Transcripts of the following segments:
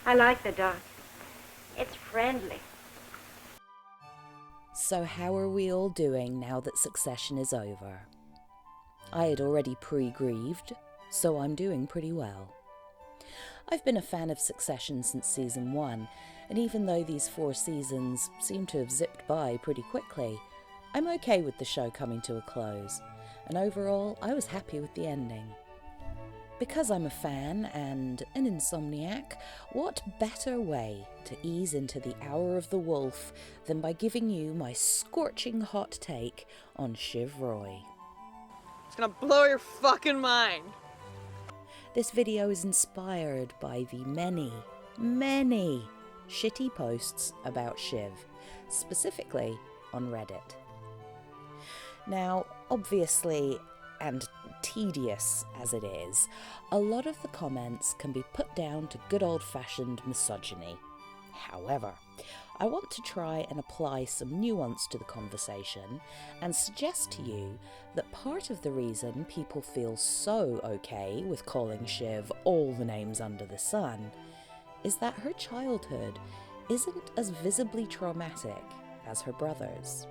I like the dog. It's friendly. So how are we all doing now that Succession is over? I had already pre-grieved, so I'm doing pretty well. I've been a fan of Succession since season 1, and even though these 4 seasons seem to have zipped by pretty quickly, I'm okay with the show coming to a close, and overall I was happy with the ending. Because I'm a fan and an insomniac, what better way to ease into the hour of the wolf than by giving you my scorching hot take on Shiv Roy. It's gonna blow your fucking mind. This video is inspired by the many shitty posts about Shiv, specifically on Reddit. Now, obviously, and tedious as it is, a lot of the comments can be put down to good old-fashioned misogyny. However, I want to try and apply some nuance to the conversation and suggest to you that part of the reason people feel so okay with calling Shiv all the names under the sun is that her childhood isn't as visibly traumatic as her brother's.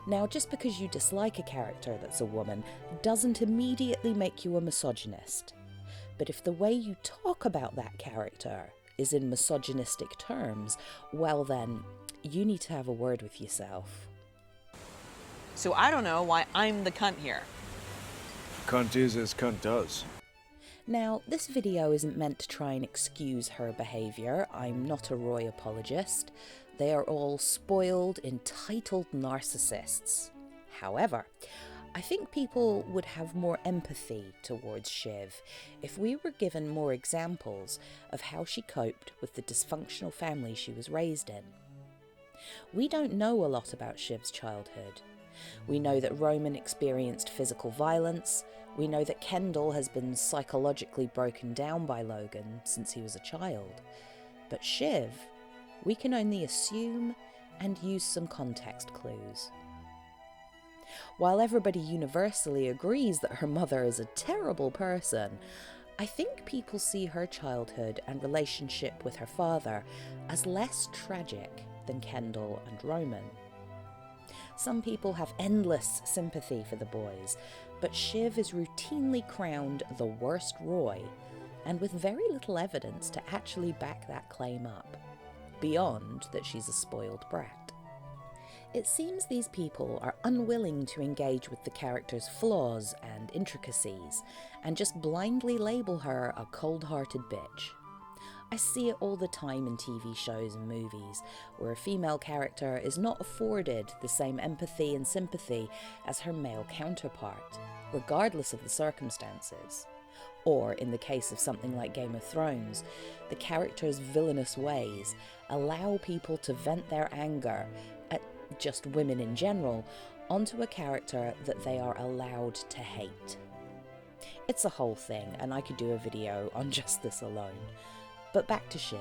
Now, just because you dislike a character that's a woman doesn't immediately make you a misogynist. But if the way you talk about that character is in misogynistic terms, well then, you need to have a word with yourself. So I don't know why I'm the cunt here. Cunt is as cunt does. Now, this video isn't meant to try and excuse her behaviour. I'm not a Roy apologist. They are all spoiled, entitled narcissists. However, I think people would have more empathy towards Shiv if we were given more examples of how she coped with the dysfunctional family she was raised in. We don't know a lot about Shiv's childhood. We know that Roman experienced physical violence. We know that Kendall has been psychologically broken down by Logan since he was a child. But Shiv, we can only assume and use some context clues. While everybody universally agrees that her mother is a terrible person, I think people see her childhood and relationship with her father as less tragic than Kendall and Roman. Some people have endless sympathy for the boys, but Shiv is routinely crowned the worst Roy, and with very little evidence to actually back that claim up, beyond that she's a spoiled brat. It seems these people are unwilling to engage with the character's flaws and intricacies, and just blindly label her a cold-hearted bitch. I see it all the time in TV shows and movies, where a female character is not afforded the same empathy and sympathy as her male counterpart, regardless of the circumstances. Or, in the case of something like Game of Thrones, the character's villainous ways allow people to vent their anger at just women in general onto a character that they are allowed to hate. It's a whole thing, and I could do a video on just this alone. But back to Shiv.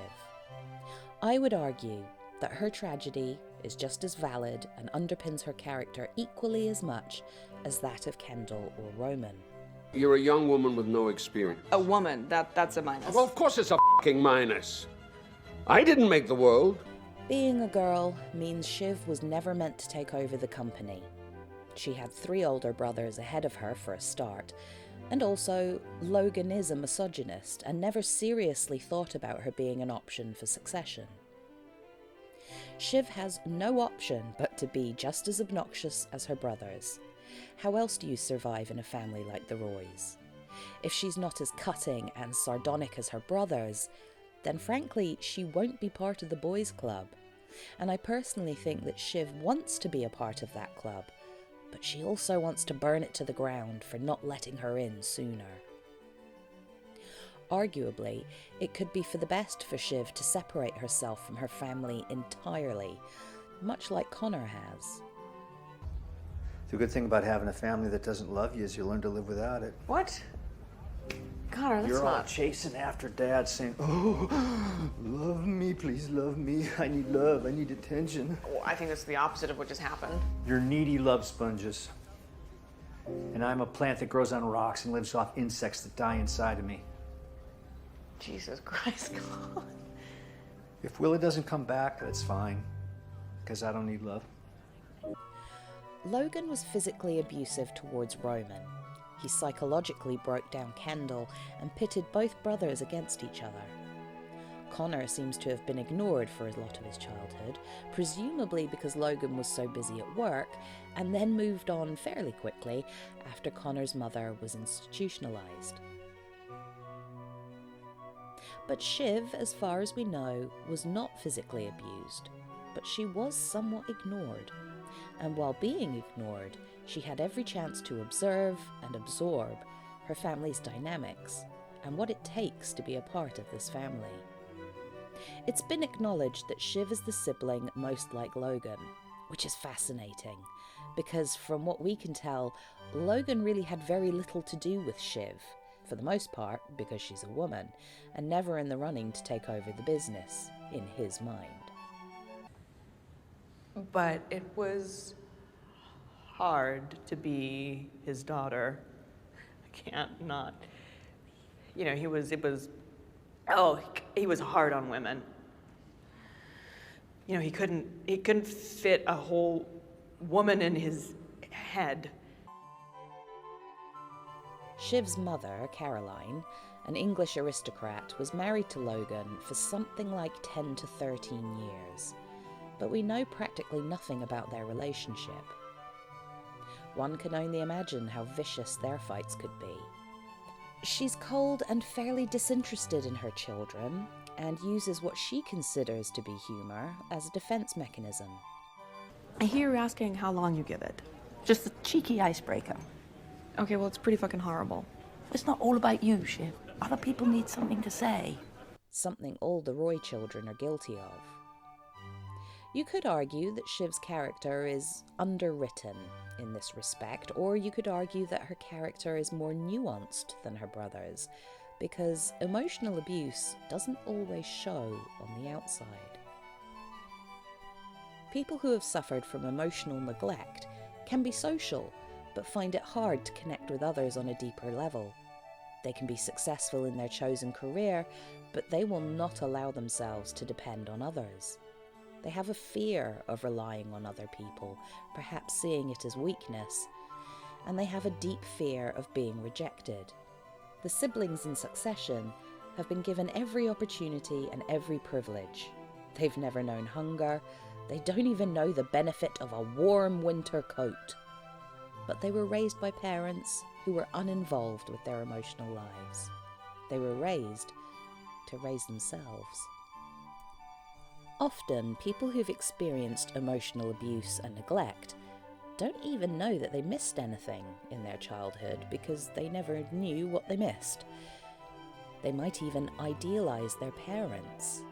I would argue that her tragedy is just as valid and underpins her character equally as much as that of Kendall or Roman. You're a young woman with no experience. A woman, that's a minus. Well, of course it's a fucking minus. I didn't make the world. Being a girl means Shiv was never meant to take over the company. She had 3 older brothers ahead of her for a start, and also Logan is a misogynist and never seriously thought about her being an option for succession. Shiv has no option but to be just as obnoxious as her brothers. How else do you survive in a family like the Roys? If she's not as cutting and sardonic as her brothers, then frankly she won't be part of the boys' club. And I personally think that Shiv wants to be a part of that club, but she also wants to burn it to the ground for not letting her in sooner. Arguably, it could be for the best for Shiv to separate herself from her family entirely, much like Connor has. The good thing about having a family that doesn't love you is you learn to live without it. What? Connor, that's You're all not... chasing after Dad saying, oh, love me, please love me. I need love, I need attention. Oh, I think that's the opposite of what just happened. You're needy love sponges. And I'm a plant that grows on rocks and lives off insects that die inside of me. Jesus Christ, God. If Willa doesn't come back, that's fine, because I don't need love. Logan was physically abusive towards Roman. He psychologically broke down Kendall and pitted both brothers against each other. Connor seems to have been ignored for a lot of his childhood, presumably because Logan was so busy at work, and then moved on fairly quickly after Connor's mother was institutionalised. But Shiv, as far as we know, was not physically abused, but she was somewhat ignored. And while being ignored, she had every chance to observe and absorb her family's dynamics and what it takes to be a part of this family. It's been acknowledged that Shiv is the sibling most like Logan, which is fascinating, because from what we can tell, Logan really had very little to do with Shiv, for the most part because she's a woman, and never in the running to take over the business, in his mind. But it was hard to be his daughter. I can't not. You know, he was hard on women. You know, he couldn't fit a whole woman in his head. Shiv's mother, Caroline, an English aristocrat, was married to Logan for something like 10 to 13 years, but we know practically nothing about their relationship. One can only imagine how vicious their fights could be. She's cold and fairly disinterested in her children, and uses what she considers to be humour as a defence mechanism. I hear you're asking how long you give it. Just a cheeky icebreaker. Okay, well, it's pretty fucking horrible. It's not all about you, Shiv. Other people need something to say. Something all the Roy children are guilty of. You could argue that Shiv's character is underwritten in this respect, or you could argue that her character is more nuanced than her brother's, because emotional abuse doesn't always show on the outside. People who have suffered from emotional neglect can be social, but find it hard to connect with others on a deeper level. They can be successful in their chosen career, but they will not allow themselves to depend on others. They have a fear of relying on other people, perhaps seeing it as weakness, and they have a deep fear of being rejected. The siblings in succession have been given every opportunity and every privilege. They've never known hunger. They don't even know the benefit of a warm winter coat. But they were raised by parents who were uninvolved with their emotional lives. They were raised to raise themselves. Often, people who've experienced emotional abuse and neglect don't even know that they missed anything in their childhood because they never knew what they missed. They might even idealise their parents,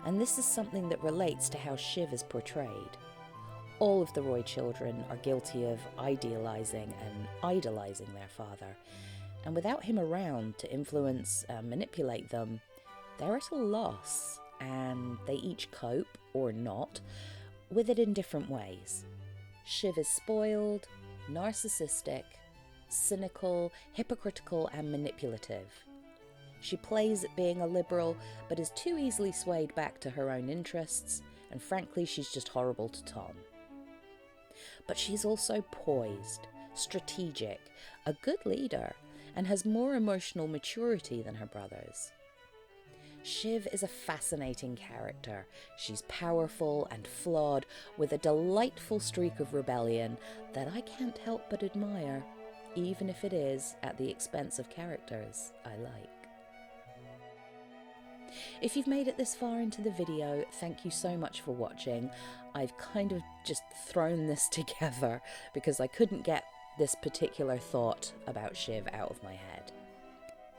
and this is something that relates to how Shiv is portrayed. All of the Roy children are guilty of idealising and idolising their father, and without him around to influence and manipulate them, they're at a loss, and they each cope, or not, with it in different ways. Shiv is spoiled, narcissistic, cynical, hypocritical, and manipulative. She plays at being a liberal, but is too easily swayed back to her own interests, and frankly, she's just horrible to Tom. But she's also poised, strategic, a good leader, and has more emotional maturity than her brothers. Shiv is a fascinating character. She's powerful and flawed, with a delightful streak of rebellion that I can't help but admire, even if it is at the expense of characters I like. If you've made it this far into the video, thank you so much for watching. I've kind of just thrown this together because I couldn't get this particular thought about Shiv out of my head.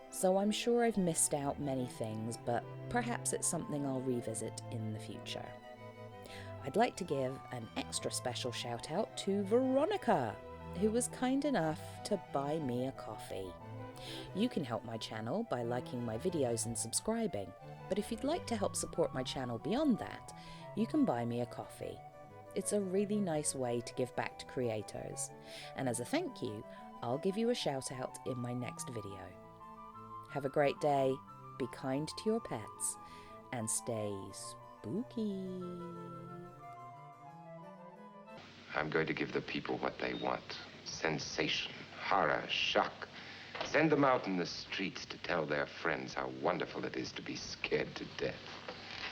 So I'm sure I've missed out many things, but perhaps it's something I'll revisit in the future. I'd like to give an extra special shout out to Veronica, who was kind enough to buy me a coffee. You can help my channel by liking my videos and subscribing, but if you'd like to help support my channel beyond that, you can buy me a coffee. It's a really nice way to give back to creators, and as a thank you, I'll give you a shout out in my next video. Have a great day, be kind to your pets, and stay spooky. I'm going to give the people what they want. Sensation, horror, shock. Send them out in the streets to tell their friends how wonderful it is to be scared to death.